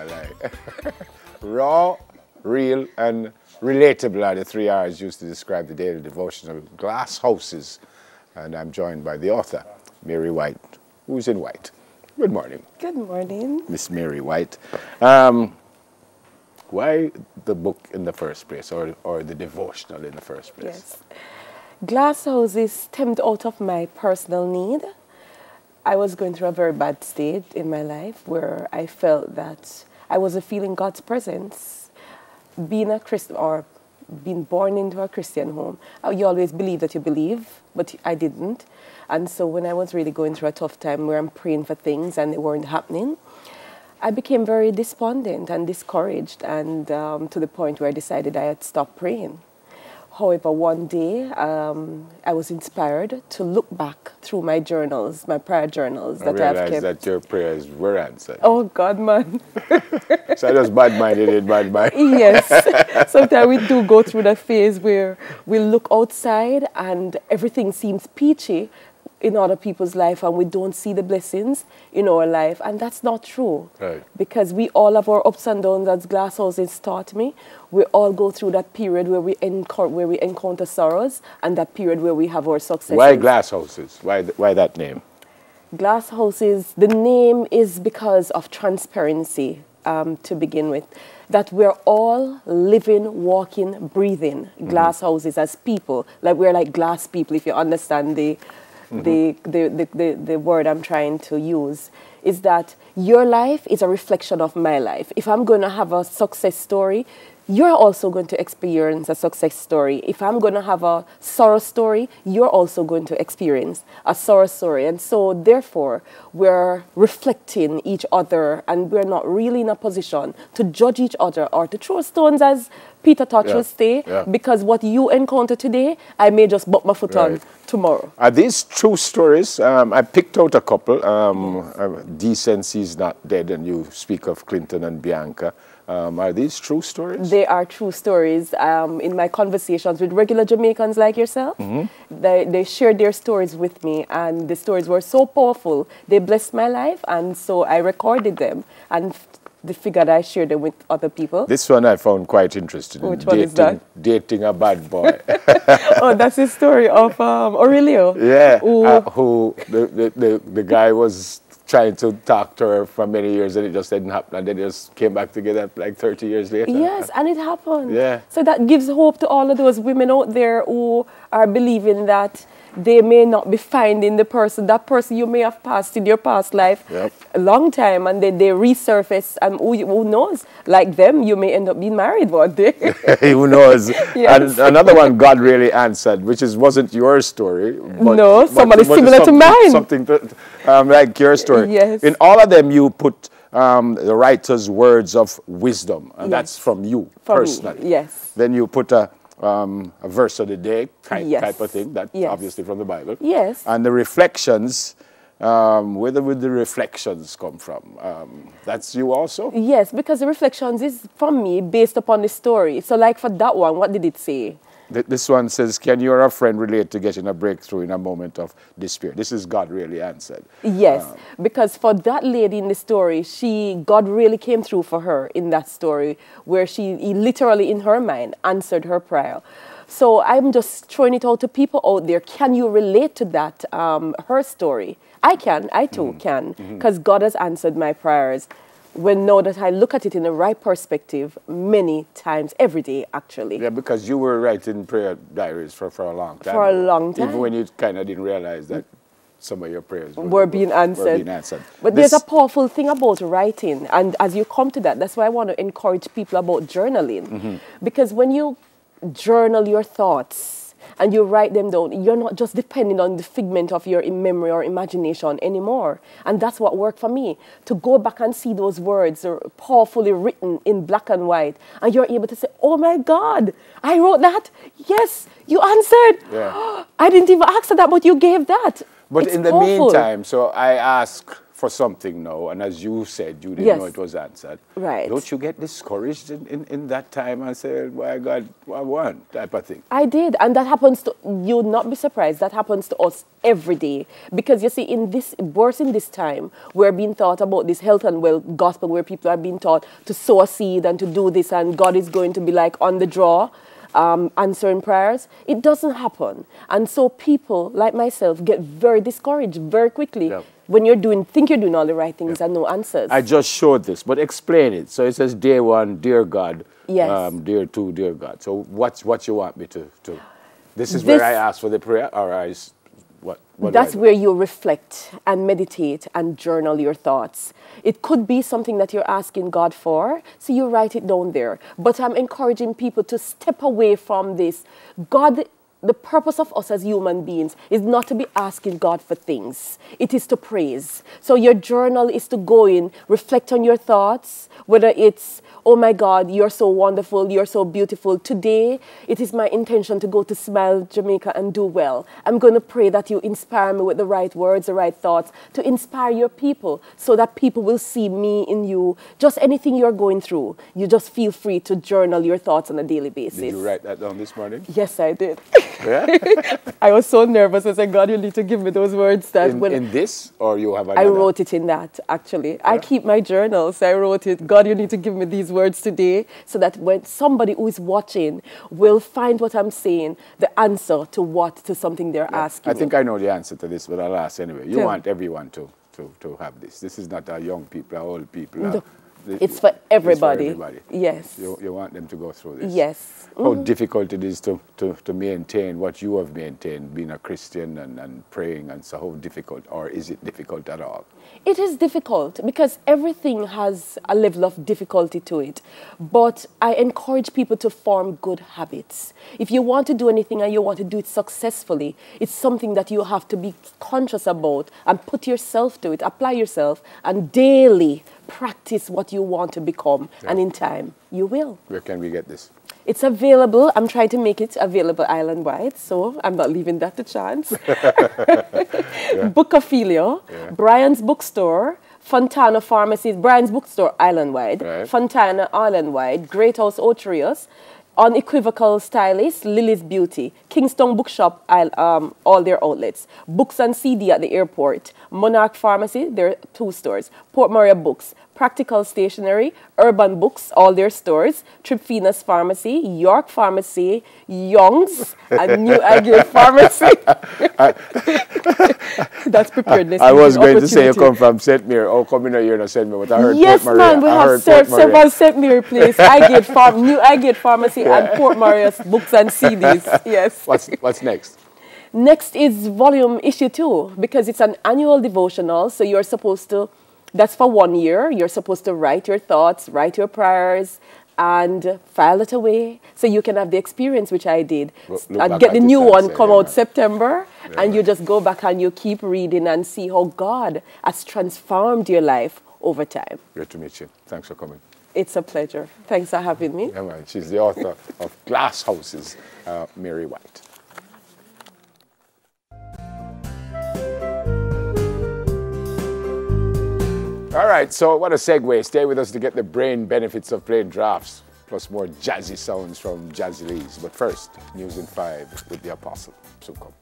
like. Raw, real, and relatable are the 3 R's used to describe the daily devotional Glass Houses. And I'm joined by the author, Mary White, who's in white. Good morning. Good morning. Miss Mary White. Why the book in the first place, or the devotional in the first place? Yes. Glass Houses stemmed out of my personal need. I was going through a very bad state in my life where I felt that I wasn't feeling God's presence. Being a Christian, or being born into a Christian home, you always believe that you believe, but I didn't. And so when I was really going through a tough time where I'm praying for things and they weren't happening, I became very despondent and discouraged, and to the point where I decided I had stopped praying. However, one day I was inspired to look back through my journals, my prayer journals that I've kept. I realized that your prayers were answered. Oh, God, man. So I just bad-minded in bad mind. Yes. Sometimes we do go through that phase where we look outside and everything seems peachy in other people's life, and we don't see the blessings in our life, and that's not true. Right. Because we all have our ups and downs, as Glass Houses taught me. We all go through that period where we encounter sorrows, and that period where we have our successes. Why Glass Houses? Why that name? Glass Houses, the name is because of transparency, to begin with. That we're all living, walking, breathing glass houses as people. Like we're like glass people, if you understand the word I'm trying to use, is that your life is a reflection of my life. If I'm going to have a success story, you're also going to experience a success story. If I'm going to have a sorrow story, you're also going to experience a sorrow story. And so, therefore, we're reflecting each other, and we're not really in a position to judge each other or to throw stones, as Peter taught us today, because what you encounter today, I may just butt my foot on tomorrow. Are these true stories? I picked out a couple. Decency is Not Dead, and you speak of Clinton and Bianca. Are these true stories? They are true stories. In my conversations with regular Jamaicans like yourself, they shared their stories with me, and the stories were so powerful. They blessed my life, and so I recorded them, and they figured I shared them with other people. This one I found quite interesting. Which one is that? Dating a bad boy. Oh, that's the story of Aurelio. Yeah, who the guy was trying to talk to her for many years, and it just didn't happen, and they just came back together like 30 years later. Yes, and it happened. Yeah. So that gives hope to all of those women out there who are believing that they may not be finding that person you may have passed in your past life a long time, and then they resurface, and who knows, like them, you may end up being married one day. Who knows? Yes. And another one God really answered, which wasn't your story. But, somebody similar to mine. Something like your story. Yes. In all of them, you put the writer's words of wisdom, and that's from you personally. Me. Yes. Then you put a verse of the day type of thing, that obviously from the Bible. Yes. And the reflections, where would the reflections come from? That's you also? Yes, because the reflections is from me based upon the story. So like for that one, what did it say? This one says, can you or a friend relate to getting a breakthrough in a moment of despair? This is God really answered. Yes, because for that lady in the story, God really came through for her in that story, where he literally in her mind answered her prayer. So I'm just throwing it out to people out there. Can you relate to that, her story? I can, I too can, because God has answered my prayers. Now that I look at it in the right perspective, many times, every day, actually. Yeah, because you were writing prayer diaries for a long time. For a long time. Even when you kind of didn't realize that some of your prayers were being answered. But there's a powerful thing about writing, and as you come to that, that's why I want to encourage people about journaling. Because when you journal your thoughts, and you write them down, you're not just depending on the figment of your memory or imagination anymore. And that's what worked for me, to go back and see those words powerfully written in black and white. And you're able to say, oh my God, I wrote that. Yes, you answered. Yeah. I didn't even ask for that, but you gave that. But it's in the powerful. meantime, so I ask for something now, and as you said, you didn't Yes. know it was answered. Right. Don't you get discouraged in that time and say, "Why God, I want," type of thing? I did, and that happens to, you'll not be surprised, that happens to us every day. Because you see, in this time, we're being taught about this health and wealth gospel where people are being taught to sow a seed and to do this, and God is going to be like on the draw, answering prayers. It doesn't happen. And so people like myself get very discouraged very quickly. Yeah. When think you're doing all the right things and no answers. I just showed this, but explain it. So it says, day 1, dear God. Yes. Day 2, dear God. So what you want me to? This is where I ask for the prayer, or what That's where you reflect and meditate and journal your thoughts. It could be something that you're asking God for, so you write it down there. But I'm encouraging people to step away from this. The purpose of us as human beings is not to be asking God for things. It is to praise. So your journal is to go in, reflect on your thoughts, whether it's, oh my God, you're so wonderful, you're so beautiful. Today, it is my intention to go to Smile Jamaica and do well. I'm going to pray that you inspire me with the right words, the right thoughts, to inspire your people so that people will see me in you. Just anything you're going through, you just feel free to journal your thoughts on a daily basis. Did you write that down this morning? Yes, I did. Yeah? I was so nervous. I said, God, you need to give me those words. That in this, or you have another? I wrote it in that, actually. Yeah. I keep my journals. I wrote it, God, you need to give me these words today, so that when somebody who is watching will find what I'm saying, the answer to something they're asking. I think I know the answer to this, but I'll ask anyway. You want everyone to have this. This is not young people or old people. No. It's for everybody. It's for everybody. Yes. You want them to go through this. Yes. How difficult it is to maintain what you have maintained, being a Christian and praying, and so how difficult, or is it difficult at all? It is difficult because everything has a level of difficulty to it. But I encourage people to form good habits. If you want to do anything and you want to do it successfully, it's something that you have to be conscious about and put yourself to it, apply yourself, and daily practice what you want to become. Yeah. And in time, you will. Where can we get this? It's available. I'm trying to make it available island-wide, so I'm not leaving that to chance. Yeah. Bookophilia, yeah. Brian's Bookstore, Fontana Pharmacy, Brian's Bookstore island-wide, right. Fontana island-wide, Great House Otrius, Unequivocal Stylist, Lily's Beauty, Kingston Bookshop, all their outlets, Books and CD at the airport, Monarch Pharmacy, there are 2 stores, Port Maria Books, Practical Stationery, Urban Books, all their stores, Tripfinas Pharmacy, York Pharmacy, Young's, and New Agile Pharmacy. That's preparedness. I was going to say you come from St. Mary. Oh, come in here and St. Mary, but I heard yes, Port Maria. Yes, man, we have several St. Mary place. New Agate Pharmacy, yeah. And Port Maria's Books and CDs. Yes. What's next? Next is volume issue 2, because it's an annual devotional, so you're supposed to, that's for 1 year, you're supposed to write your thoughts, write your prayers, and file it away so you can have the experience, which I did. And get the new one come out September, and you just go back and you keep reading and see how God has transformed your life over time. Great to meet you. Thanks for coming. It's a pleasure. Thanks for having me. Yeah, man. She's the author of Glass Houses, Mary White. All right, so what a segue. Stay with us to get the brain benefits of playing drafts, plus more jazzy sounds from Jazzy Lees. But first, News in 5 with the Apostle. So come.